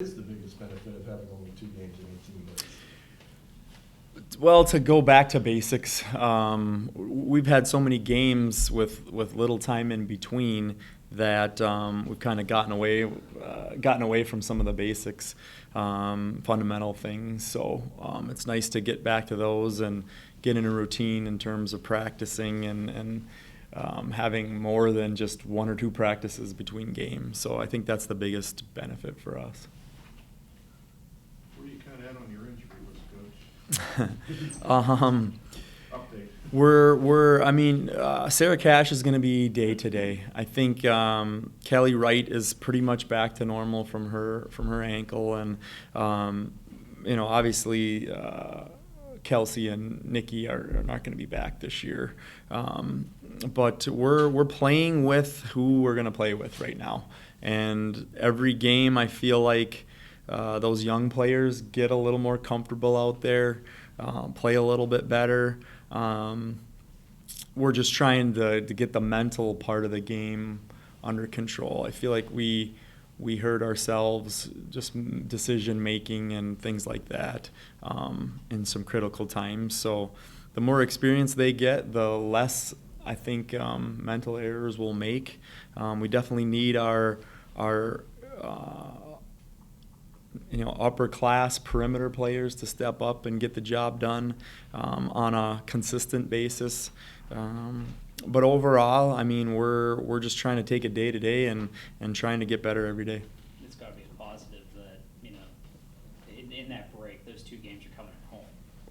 Is the biggest benefit of having only 2 games in 18 days? Well, to go back to basics, we've had so many games with little time in between that we've kind of gotten away from some of the basics, fundamental things. So it's nice to get back to those and get in a routine in terms of practicing and having more than just 1 or 2 practices between games. So I think that's the biggest benefit for us. Where are you kind of at on your injury list, Coach? Update. Sarah Cash is going to be day to day. I think Kelly Wright is pretty much back to normal from her ankle, and obviously Kelsey and Nikki are not going to be back this year. But we're playing with who we're going to play with right now, and every game I feel like those young players get a little more comfortable out there, play a little bit better. We're just trying to get the mental part of the game under control. I feel like we hurt ourselves, just decision making and things like that, in some critical times. So the more experience they get, the less I think mental errors we'll make. We definitely need our upper class perimeter players to step up and get the job done on a consistent basis. But overall, we're just trying to take it day to day and trying to get better every day. It's got to be a positive that, in that break, those 2 games are coming at home,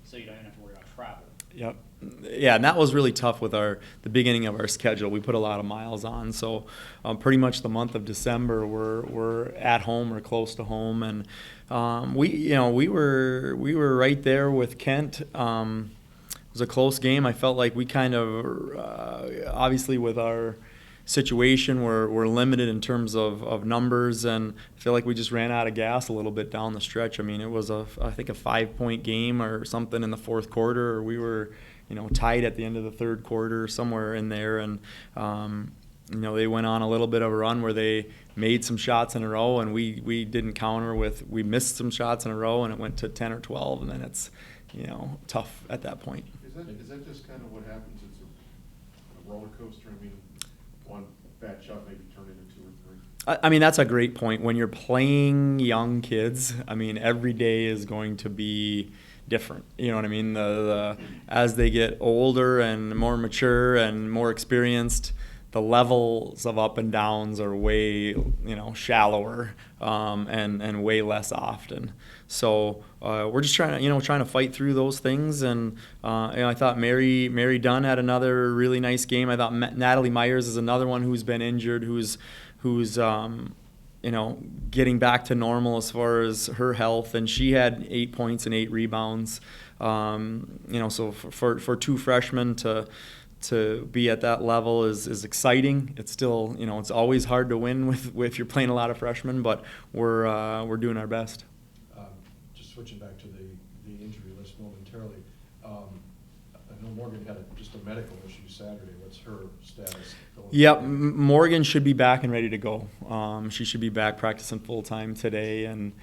so you don't even have to worry about travel. Yep. Yeah, and that was really tough with the beginning of our schedule. We put a lot of miles on, so pretty much the month of December we're at home or close to home, and we were right there with Kent. It was a close game. I felt like we kind of obviously with our situation we're limited in terms of numbers, and I feel like we just ran out of gas a little bit down the stretch. It was I think a 5-point game or something in the fourth quarter, or we were tied at the end of the third quarter, somewhere in there, and they went on a little bit of a run where they made some shots in a row, and we didn't counter we missed some shots in a row, and it went to 10 or 12, and then it's tough at that point. Is that just kind of what happens? It's a roller coaster. One bad shot maybe turned into 2 or 3. That's a great point. When you're playing young kids, every day is going to be different. You know what I mean? As they get older and more mature and more experienced, the levels of up and downs are way shallower and way less often. So we're just trying to fight through those things. And I thought Mary Dunn had another really nice game. I thought Natalie Myers is another one who's been injured, who's getting back to normal as far as her health, and she had 8 points and 8 rebounds. So for 2 freshmen to be at that level is exciting. It's still, it's always hard to win if you're playing a lot of freshmen, but we're doing our best. Just switching back to the injury list momentarily. I know Morgan had just a medical issue Saturday. What's her status going? Yep, Morgan should be back and ready to go. She should be back practicing full time today, and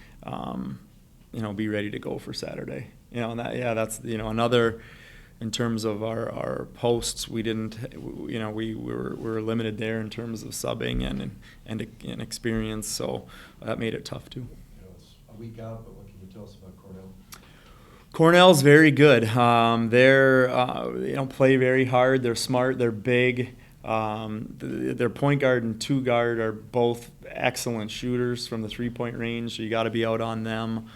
be ready to go for Saturday. That's another. In terms of our posts, we were limited there in terms of subbing and experience, so that made it tough too. It's a week out, but what can you tell us about Cornell? Cornell's very good. They're play very hard. They're smart. They're big. Their point guard and 2 guard are both excellent shooters from the 3-point range, so you got to be out on them.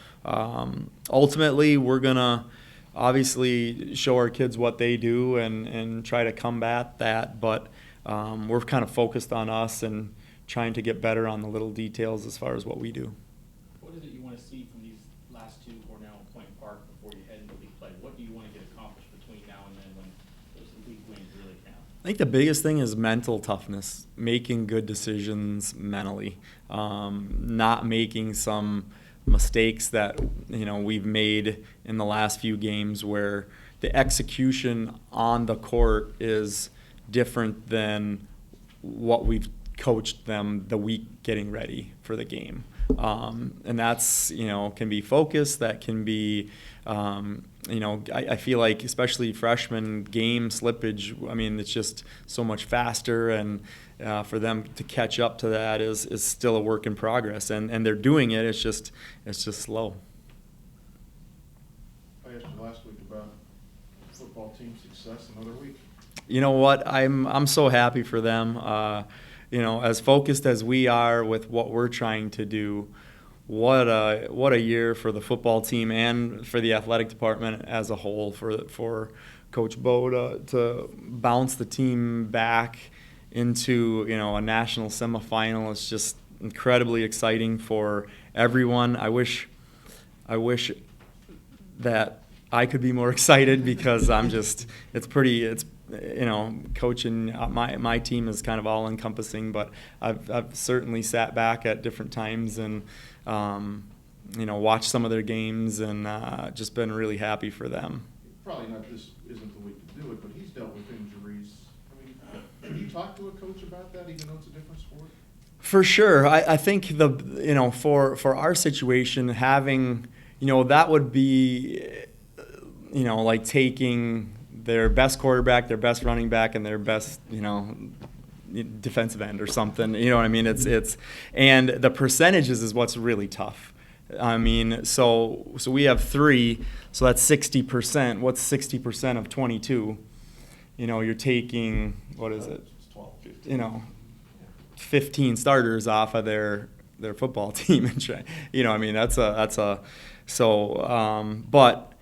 Ultimately, we're gonna obviously show our kids what they do and try to combat that, but we're kind of focused on us and trying to get better on the little details as far as what we do. What is it you want to see from these last 2, Cornell and Point Park, before you head into league play? What do you want to get accomplished between now and then when those league wins really count? I think the biggest thing is mental toughness, making good decisions mentally, not making some mistakes that we've made in the last few games where the execution on the court is different than what we've coached them the week getting ready for the game. And that's, can be focused, that can be, I feel like especially freshman game slippage, I mean, it's just so much faster, and for them to catch up to that is still a work in progress, and they're doing it, it's just slow. I asked you last week about football team success, another week. You know what? I'm so happy for them. As focused as we are with what we're trying to do, what a year for the football team and for the athletic department as a whole. For Coach Bo to bounce the team back into a national semifinal is just incredibly exciting for everyone. I wish that I could be more excited, because coaching my team is kind of all encompassing, but I've certainly sat back at different times and watched some of their games, and just been really happy for them. Probably not, this isn't the week to do it, but he's dealt with injuries. I mean, can you talk to a coach about that, even though it's a different sport? For sure. I think for our situation, having, that would be, like taking their best quarterback, their best running back, and their best, defensive end or something. You know what I mean? And the percentages is what's really tough. I mean, so we have 3, so that's 60%. What's 60% of 22? You're taking, what is it? It's 12, 15. 15 starters off of their football team, and but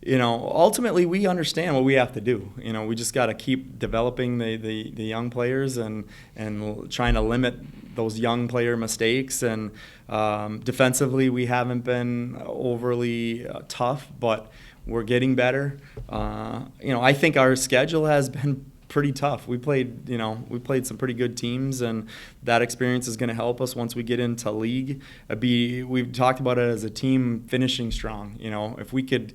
ultimately we understand what we have to do. We just got to keep developing the young players and trying to limit those young player mistakes. And defensively, we haven't been overly tough, but we're getting better. I think our schedule has been pretty tough. We played some pretty good teams, and that experience is going to help us once we get into league. We've talked about it as a team finishing strong. If we could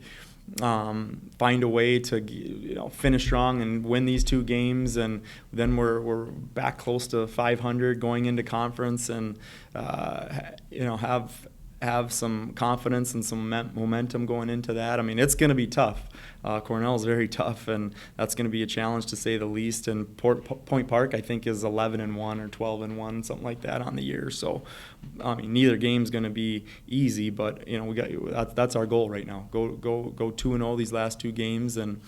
find a way to finish strong and win these 2 games, and then we're back close to 500 going into conference, and have some confidence and some momentum going into that. I mean, it's going to be tough. Cornell is very tough, and that's going to be a challenge to say the least. And Point Park, I think, is 11-1 or 12-1, something like that on the year. So, I mean, neither game's going to be easy, but that's our goal right now. Go 2-0 these last 2 games, and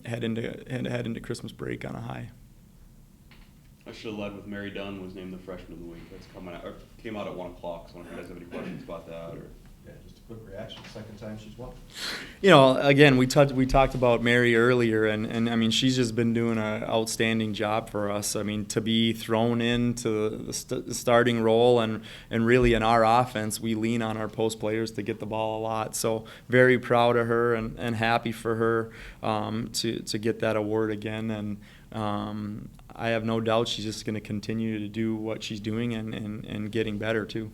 head into Christmas break on a high. I should have led with Mary Dunn was named the freshman of the week. That's came out at 1 o'clock. So I don't know if you guys have any questions about that. Or Yeah, just a quick reaction. Second time she's won. Again, we talked about Mary earlier, and I mean, she's just been doing an outstanding job for us. I mean, to be thrown into the starting role, and really in our offense, we lean on our post players to get the ball a lot. So very proud of her, and happy for her to get that award again. And I have no doubt she's just going to continue to do what she's doing, and getting better too.